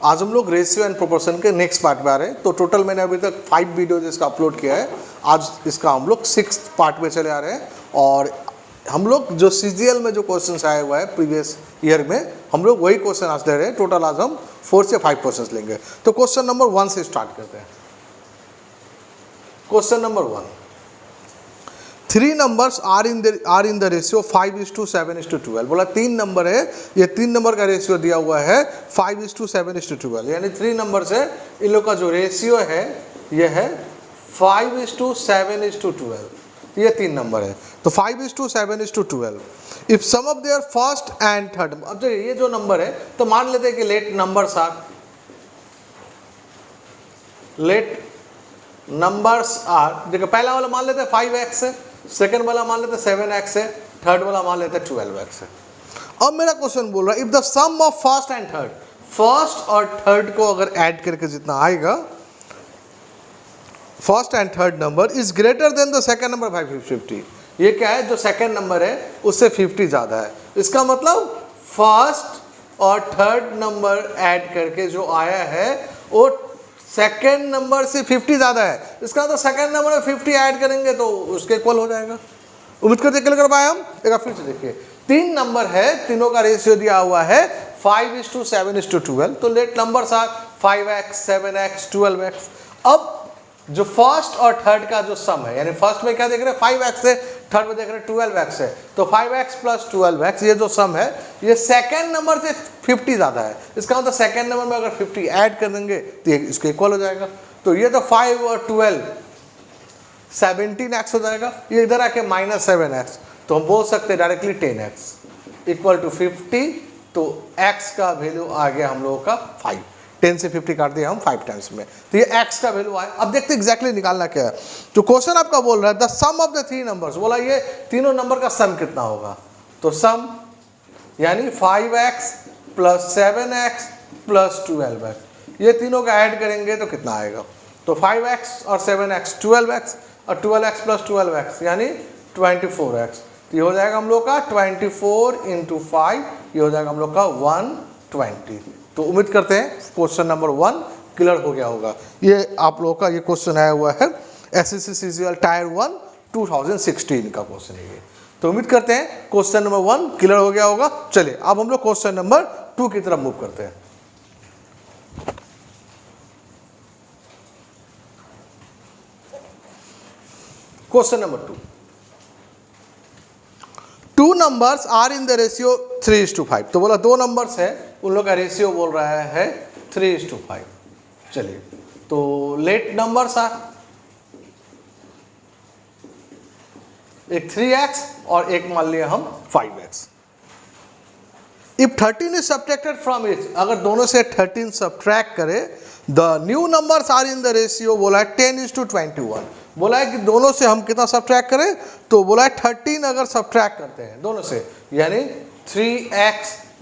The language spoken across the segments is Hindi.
आज हम लोग रेशियो एंड प्रोपोर्शन के नेक्स्ट पार्ट में आ रहे हैं। तो टोटल मैंने अभी तक 5 वीडियोज इसका अपलोड किया है। आज इसका हम लोग 6th पार्ट में चले आ रहे हैं और हम लोग जो CGL में जो क्वेश्चंस आए हुआ है प्रीवियस ईयर में, हम लोग वही क्वेश्चन आज ले रहे हैं। टोटल आज हम 4 से 5 क्वेश्चंस लेंगे। तो क्वेश्चन नंबर 1 से स्टार्ट करते हैं। Question number 1, 3 numbers are in the ratio 5:7:12। बोला 3 नंबर है, ये 3 नंबर का रेशियो दिया हुआ है 5:7:12, यानी 3 नंबर से इन लोग का जो रेशियो है ये है 5:7:12। ये 3 नंबर है, तो 5:7:12। If sum of their first and third, अब जो ये जो नंबर है तो मान लेते हैं कि लेट नंबर्स आर, देखो पहला वाला मान लेते हैं 5x है, सेकंड वाला मान लेते हैं 7x है, थर्ड वाला मान लेते हैं 12x है। अब मेरा क्वेश्चन बोल रहा है if the sum of first and third, first और थर्ड को अगर ऐड करके जितना आएगा, first and third number is greater than the second number by 50। ये क्या है, जो सेकंड नंबर है उससे 50 ज़्यादा है। इसका मतलब फर्स्ट और थर्ड नंबर ऐड करके जो आया है वो सेकेंड नंबर से 50 ज़्यादा है। इसका मतलब सेकेंड नंबर में 50 ऐड करेंगे तो उसके इक्वल हो जाएगा। उम्मीद करते क्लियर कर पाए हम। एक बार फिर से देखिए, 3 नंबर है, तीनों का रेशियो दिया हुआ है 5:7:12। तो late numbers are 5x, 7x, 12x। अब जो फर्स्ट और थर्ड का जो सम है, यानी फर्स्ट में क्या देख रहे हैं 5x है, थर्ड में देख रहे हैं 12x है, तो 5x + 12x ये जो सम है ये सेकेंड नंबर से 50 ज़्यादा है। इसका मतलब सेकेंड नंबर में अगर 50 ऐड कर देंगे तो ये इसके इक्वल हो जाएगा। तो ये तो 5 और 12 17x हो जाएगा, ये इधर आके -7x, तो हम बोल सकते हैं डायरेक्टली 10x = 50। तो x का वैल्यू आ गया हम लोगों का 5। 10 से 50 काट दिया हम 5 टाइम्स में, तो ये x का वैल्यू आया। अब देखते एग्जैक्टली निकालना क्या है। तो क्वेश्चन आपका बोल रहा है the sum of the 3 numbers, बोला ये तीनों नंबर का सम कितना होगा। तो सम यानी 5x + 7x + 12x, ये तीनों का ऐड करेंगे तो कितना आएगा। तो 5x और 7x 12x और 12x + 12x यानी 24x। तो ये हो जाएगा हम लोग का 24 × 5, ये हो जाएगा हम लोग का 120। तो उम्मीद करते हैं क्वेश्चन नंबर 1 क्लियर हो गया होगा। ये आप लोगों का ये क्वेश्चन आया हुआ है SSC CGL टायर 1 2016 का क्वेश्चन है ये। तो उम्मीद करते हैं क्वेश्चन नंबर 1 क्लियर हो गया होगा। चलिए अब हम लोग क्वेश्चन नंबर 2 की तरफ मूव करते हैं। Question number 2 numbers are in the ratio 3:5। तो बोला 2 नंबर्स है, उन लोग का रेशियो बोल रहा है 3:5। चलिए तो लेट नंबर्स आर, एक 3x और एक मान लिया हम 5x। If 13 is subtracted from it, अगर दोनों से 13 सब्ट्रैक्ट करे, the new numbers are in the ratio, बोला है 10:21। बोला है कि दोनों से हम कितना सब्ट्रैक्ट करें, तो बोला है 13 अगर सब्ट्रैक्ट करते हैं दोनों से, यानी 3x -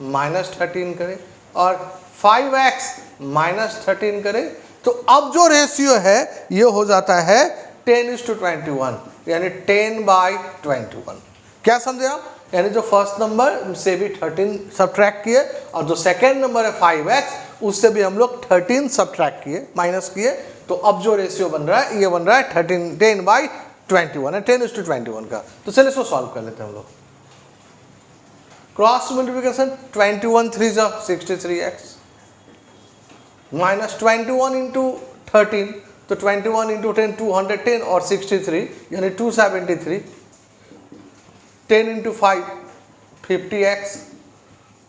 13 करें और 5x - 13 करें, तो अब जो रेशियो है ये हो जाता है 10:21, यानी 10/21। क्या समझे आप, यानी जो फर्स्ट नंबर से भी 13 सब्ट्रैक्ट किए और जो सेकेंड नंबर है 5x उससे भी हम लोग 13 सब्ट्रैक्ट किए, माइनस किए। तो अब जो रेशियो बन रहा है ये बन रहा है 10/21 है, 10:21 का। तो चलिए इसको सॉल्व कर लेते हैं हम लोग। क्रॉस मल्टीप्लिकेशन 21 3 जा 63x -21 × 13, तो 21 × 10 210 और 63 यानी 273, 10 × 5 50x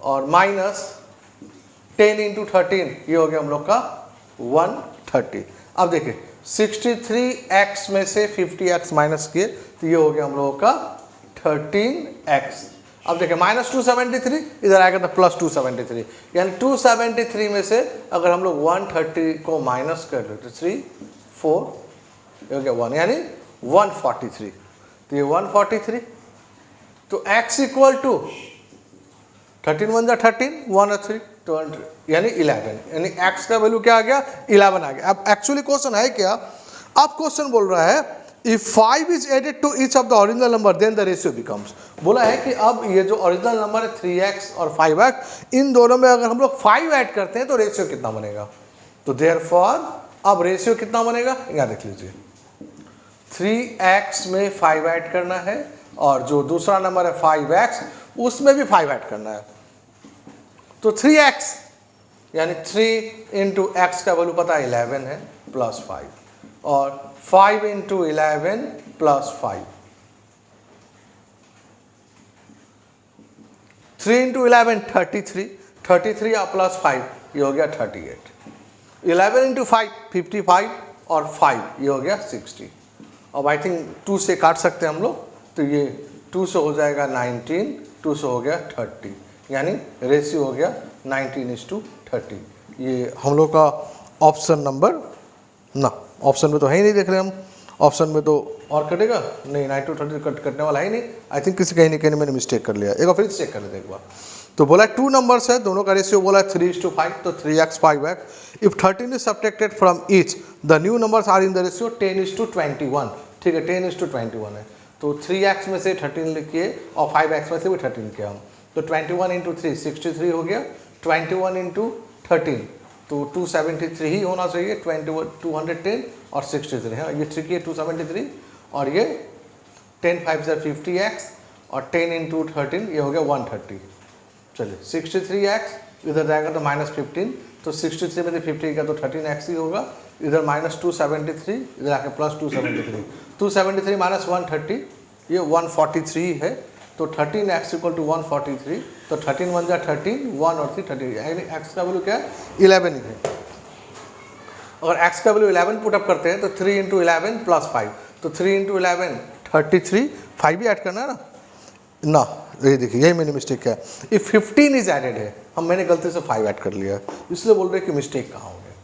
और -10 × 13 ये हो गया हम लोग का 130। अब देखिए 63x में से 50x माइनस किए तो ये हो गया हम लोगों का 13x। अब देखिए -273 इधर आएगा तो +273, यानी 273 में से अगर हम लोग 130 को माइनस कर लेते 3 4 ये हो गया 1, यानी 143। तो ये 143, तो x = 13 × 1 = 13, 1 और 3 20, यानी 11, यानी x का वैल्यू क्या आ गया 11 आ गया। अब एक्चुअली क्वेश्चन है क्या, अब क्वेश्चन बोल रहा है if 5 is added to each of the original number then the ratio becomes, बोला है कि अब ये जो ओरिजिनल नंबर है 3x और 5x, इन दोनों में अगर हम लोग 5 ऐड करते हैं तो रेशियो कितना बनेगा, तो देयरफॉर अब रेशियो कितना बनेगा, यहाँ देख लीजिए 3x में 5 ऐड करना है और जो दूसरा नंबर है 5x उसमें भी 5 ऐड करना है, तो 3x यानी 3 इंटू एक्स का वैल्यू पता है 11 है प्लस 5 और 5 इंटू 11 प्लस 5, 3 इंटू 11 33 और प्लस 5 ये हो गया 38, 11 इंटू 5 55 और 5 ये हो गया 60। अब आई थिंक 2 से काट सकते हैं हम लोग, तो ये 2 से हो जाएगा 19, 2 से हो गया 30, यानी रेशियो हो गया 19:30। ये हम लोग का ऑप्शन नंबर ना, ऑप्शन में तो है ही नहीं, देख रहे हैं हम ऑप्शन में तो और कटेगा नहीं, 9:30 कटने वाला है ही नहीं। आई थिंक किसी कहीं नहीं मैंने मिस्टेक कर लिया, एक बार फिर चेक कर लेते एक बार। तो बोला 2 नंबर्स है, दोनों का रेशियो बोला 3:5, तो 3x 5x। If 13 is subtracted from each the new numbers are in the ratio 10:21, ठीक है 10:21 है, तो 3x में से 13 लिखिए और 5x में से भी 13 किया हम, तो 21 इंटू 3 63 हो गया, 21 इंटू 13 तो 273 ही होना चाहिए, 210 और 63 है, ये ट्रिकी है 273 और ये 10 5 से 50x और 10 इंटू 13 ये हो गया 130। चलिए 63x इधर जाएगा तो -15, तो 63 में से 50 का तो 13x ही होगा, इधर -273 इधर आके प्लस 273 माइनस 130 ये 143 है, तो 13x इक्वल टू 143, तो 13 1 जा 13, 1 और 3 30, यानी x का वैल्यू क्या है 11 ही है। अगर x का वैल्यू 11 पुटअप करते हैं तो 3 इंटू 11 प्लस 5, तो 3 इंटू 11 33, 5 भी ऐड करना है ना, ये देखिए यही मैंने मिस्टेक किया, इफ 15 इज एडेड है, मैंने गलती से 5 ऐड कर लिया, इसलिए बोल रहे कि मिस्टेक कहाँ हो गया।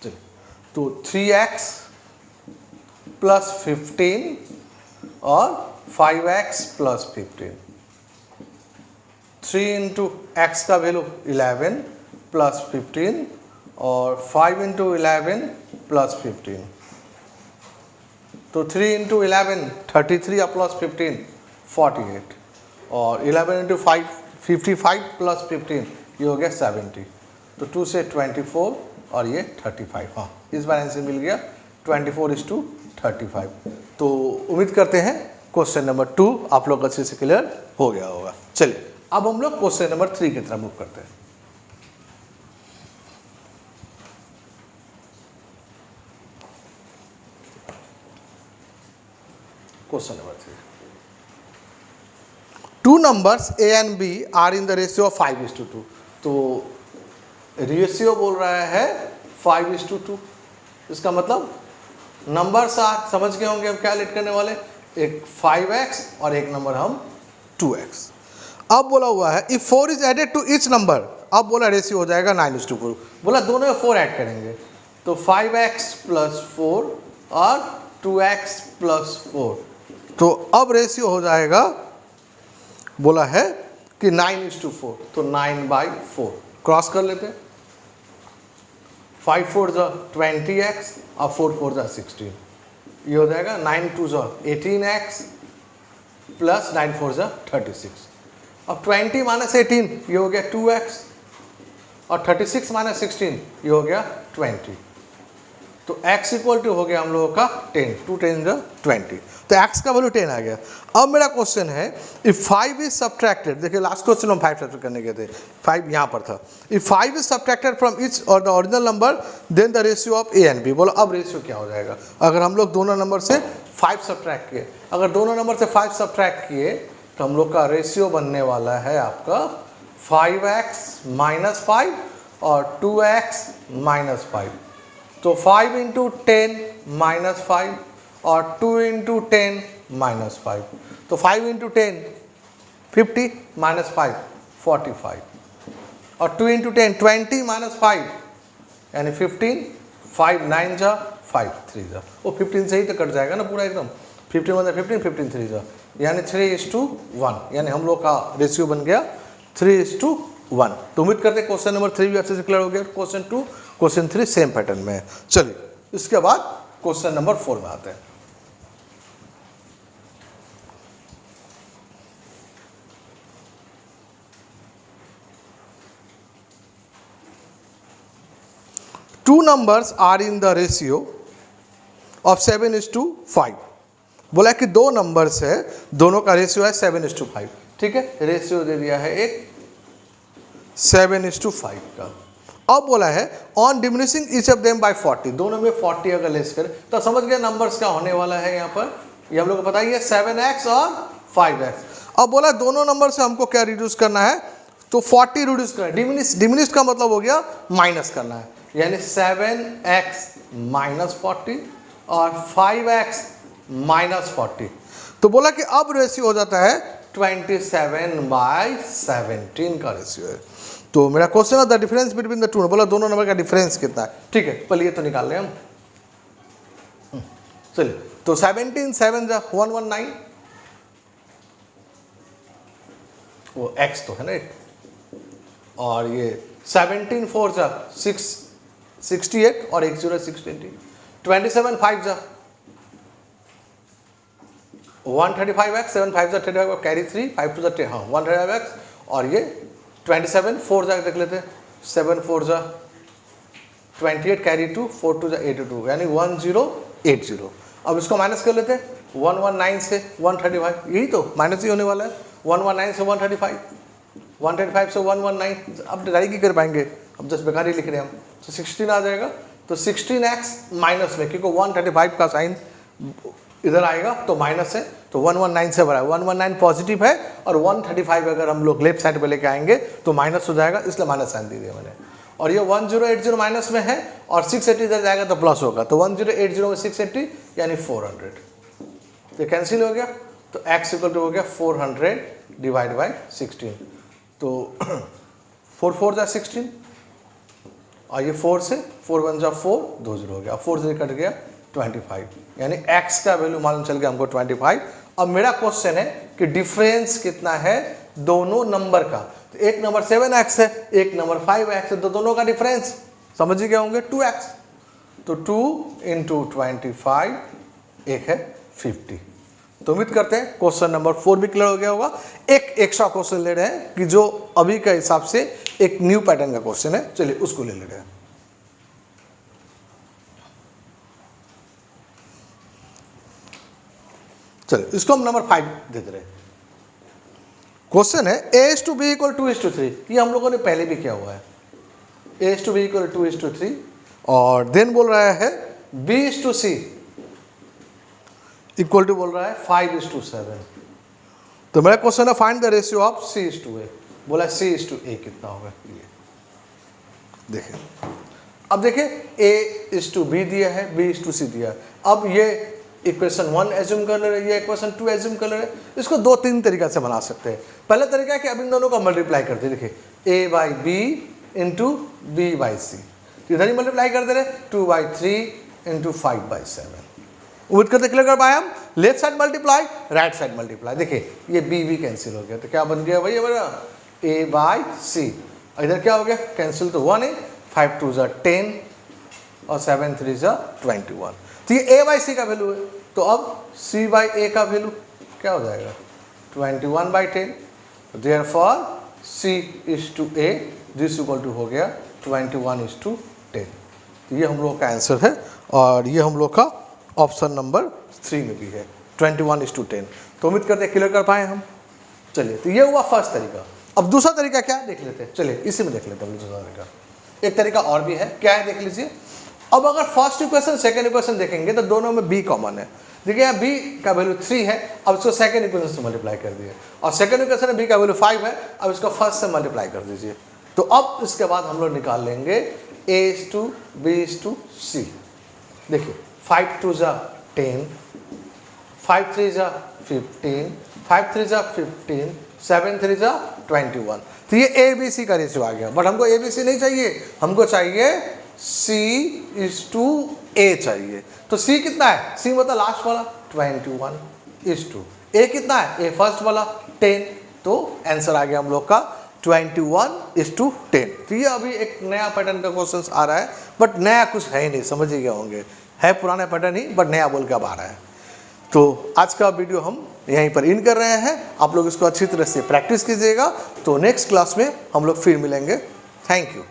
चलिए तो 3x प्लस 15 और 5x प्लस 15, 3 इंटू एक्स का वैल्यू 11 प्लस 15 और 5 इंटू 11 प्लस 15, तो 3 इंटू 11 33 और प्लस 15 48 और 11 इंटू 5 55 प्लस 15 ये हो गया 70, तो 2 से 24 और ये 35, हाँ इस बार आंसर मिल गया 24:35। तो उम्मीद करते हैं क्वेश्चन नंबर 2 आप लोग अच्छे से क्लियर हो गया होगा। चलिए अब हम लोग क्वेश्चन नंबर 3 की तरफ मूव करते हैं। Question number 3, 2 numbers a and b are in the ratio of 5:2, तो रेशियो बोल रहा है 5:2, इसका मतलब नंबर्स आर समझ गए होंगे हम क्या लेट करने वाले, एक 5x और एक नंबर हम 2x। अब बोला हुआ है if 4 is added to each number, अब बोला रेशियो हो जाएगा 9:4, बोला दोनों में 4 ऐड करेंगे, तो 5x प्लस 4 और 2x प्लस 4, तो अब रेशियो हो जाएगा, बोला है कि 9:4, तो 9/4 क्रॉस कर लेते हैं, 5 4 जा 20x और 4 4 जा 16, ये हो जाएगा 9 2 जा 18x प्लस 9 4 जा 36। अब 20 माइनस 18 ये हो गया 2x और 36 माइनस 16 ये हो गया 20, तो x इक्वल टू हो गया हम लोगों का 10, 2 10 जा 20, तो x का वैल्यू 10 आ गया। अब मेरा क्वेश्चन है इफ 5 इज सब्ट्रैक्टेड, देखिए लास्ट क्वेश्चन हम 5 सब्ट्रैक्ट करने गए थे, 5 यहाँ पर था, if 5 is subtracted from each और the original number then the ratio of a and b, बोलो अब रेशियो क्या हो जाएगा अगर हम लोग दोनों नंबर से 5 सब्ट्रैक्ट किए, अगर दोनों नंबर से 5 सब्ट्रैक्ट किए तो हम लोग का रेशियो बनने वाला है आपका 5x माइनस 5 और 2x माइनस 5, तो 5 इंटू 10 माइनस 5 और 2 इंटू 10 माइनस 5, तो 5 इंटू 10 50 माइनस 5 45 और 2 इंटू 10 20 माइनस 5 यानी 15, 5 9 जा 5 3 जा, वो 15 से ही तो कट जाएगा ना पूरा एकदम, 15 1 15 15 3 जा, यानी 3:1, यानी हम लोग का रेशियो बन गया 3:1। तो उम्मीद करते हैं क्वेश्चन नंबर 3 भी अच्छे से क्लियर हो गया। क्वेश्चन 2 क्वेश्चन 3 सेम पैटर्न में है। चलिए इसके बाद क्वेश्चन नंबर 4 में आते हैं। Two numbers are in the ratio of 7:5। बोला कि दो नंबर्स है, दोनों का रेशियो है 7:5। ठीक है, रेशियो दे दिया है एक 7:5 का। अब बोला है on diminishing each of them by 40, दोनों में 40 अगर लेस करें तो समझ गए नंबर्स क्या होने वाला है यहाँ पर, ये हम लोग को पता ही है 7x और 5x। अब बोला दोनों नंबर से हमको क्या रिड्यूस करना है, तो 40 रिड्यूस करना है। डिमिनिश का मतलब हो गया माइनस करना है, यानी 7x माइनस 40 और 5x माइनस 40। तो बोला कि अब रेशियो हो जाता है 27/17 का रेशियो है। तो मेरा क्वेश्चन है the difference between the two, बोला दोनों नंबर का डिफरेंस कितना है। ठीक है, पहले ये तो निकाल लें हम। चलिए, तो 17 7 जा 119, वो x तो है ना, और ये 17 4 जा 68 और 1 0 620, 27 5 जा 135x, 7 5 जा 35 कैरी 3 5 2 जा 10, हाँ 135x, और ये 27 4 जा देख लेते हैं, 7 4 जा 28 कैरी 2 4 2 जा 82, यानी 1080। अब इसको माइनस कर लेते हैं 119 से 135, यही तो माइनस ही होने वाला है। 119 से 135, 135 से 119, अब डिवाइड की कर पाएंगे, अब जस्ट बेकार ही लिख रहे हैं हम, तो 16 आ जाएगा। तो 16x माइनस में, क्योंकि 135 का साइन इधर आएगा तो माइनस है, तो 119 से बड़ा है, 119 पॉजिटिव है और 135 अगर हम लोग लेफ्ट साइड पे लेके आएंगे तो माइनस हो जाएगा, इसलिए माइनस साइन दे दिया मैंने। और ये 1080 माइनस में है और 680 इधर जाएगा तो प्लस होगा, तो 1080 में 680 यानी 400, तो कैंसिल हो गया। तो x इक्वल टू हो गया 400 डिवाइड बाई 16, तो 4 4 जा 16 और ये 4 से 4 1 जा 4 2 0 हो गया, 4 से कट गया 25, यानी x का वैल्यू मालूम चल गया हमको 25। अब मेरा क्वेश्चन है कि डिफरेंस कितना है दोनों नंबर का, तो एक नंबर 7x है, एक नंबर 5x है, तो दोनों का डिफरेंस समझ ही गए होंगे 2x, तो 2 × 25 एक है 50। तो उम्मीद करते हैं क्वेश्चन नंबर 4 भी क्लियर हो गया होगा। एक एक्स्ट्रा क्वेश्चन ले रहे हैं कि जो अभी के हिसाब से एक न्यू पैटर्न का क्वेश्चन है, चलिए उसको ले रहे हैं। चलिए इसको हम नंबर 5 दे दे रहे हैं। क्वेश्चन है a/b = 2:3, ये हम लोगों ने पहले भी किया हुआ है, a/b = 2:3, और देन बोल रहा है b/c इक्वल टू बोल रहा है 5:7। तो मेरा क्वेश्चन है find the ratio of c/a, बोला c/a कितना होगा, ये देखिए। अब देखिए a/b दिया है, b/c दिया है। अब ये इक्वेशन 1 एज्यूम कर ले रहे हैं, ये इक्वेशन 2 एज्यूम कर ले रहे हैं। इसको 2-3 तरीका से बना सकते हैं। पहला तरीका है कि अब इन दोनों का मल्टीप्लाई करते हैं, देखिए a/b × b/c, इधर ही मल्टीप्लाई कर दे रहे 2/3 × 5/7। उम्मीद करते क्लियर कर पाए हम। Left side multiply, right side multiply, देखिए ये b भी कैंसिल हो गया, तो क्या बन गया भाई हमारा a/c, इधर क्या हो गया कैंसिल, तो 1 है, 5 2 जा 10 और 7 3 जा 21, तो ये a/c का वैल्यू है। तो अब c/a का वैल्यू क्या हो जाएगा 21/10, therefore c/a this equal to हो गया 21:10। तो ये हम लोग का आंसर है, और ये हम लोग का ऑप्शन नंबर 3 में भी है 21:10। तो उम्मीद करते हैं क्लियर कर पाए हम। चलिए, तो ये हुआ फर्स्ट तरीका। अब दूसरा तरीका क्या है देख लेते हैं, चलिए इसी में देख लेते हैं दूसरा तरीका। एक तरीका और भी है, क्या है देख लीजिए। अब अगर फर्स्ट इक्वेशन सेकंड इक्वेशन देखेंगे तो दोनों में b कॉमन है, देखिए यहाँ b का वैल्यू 3 है, अब इसको सेकंड इक्वेशन से मल्टीप्लाई कर दिए, और सेकंड इक्वेशन में b का वैल्यू 5 है, अब इसको फर्स्ट से मल्टीप्लाई कर दीजिए। तो अब इसके बाद हम लोग निकाल लेंगे a/b/c। देखिए 5 2 जा 10, 5 3 जा 15, 5 3 जा 15, 7 3 जा 21। तो ये ABC का रेशियो आ गया, बट हमको ABC नहीं चाहिए, हमको चाहिए C/A चाहिए। तो C कितना है, C मतलब लास्ट वाला 21:A कितना है, A फर्स्ट वाला 10। तो आंसर आ गया हम लोग का 21:10। तो ये अभी एक नया पैटर्न का क्वेश्चन आ रहा है, बट नया कुछ है ही नहीं, समझ ही गए होंगे, है पुराना पैटर्न ही, बट नया बोल के अब आ रहा है। तो आज का वीडियो हम यहीं पर इन कर रहे हैं। आप लोग इसको अच्छी तरह से प्रैक्टिस कीजिएगा। तो नेक्स्ट क्लास में हम लोग फिर मिलेंगे। Thank you.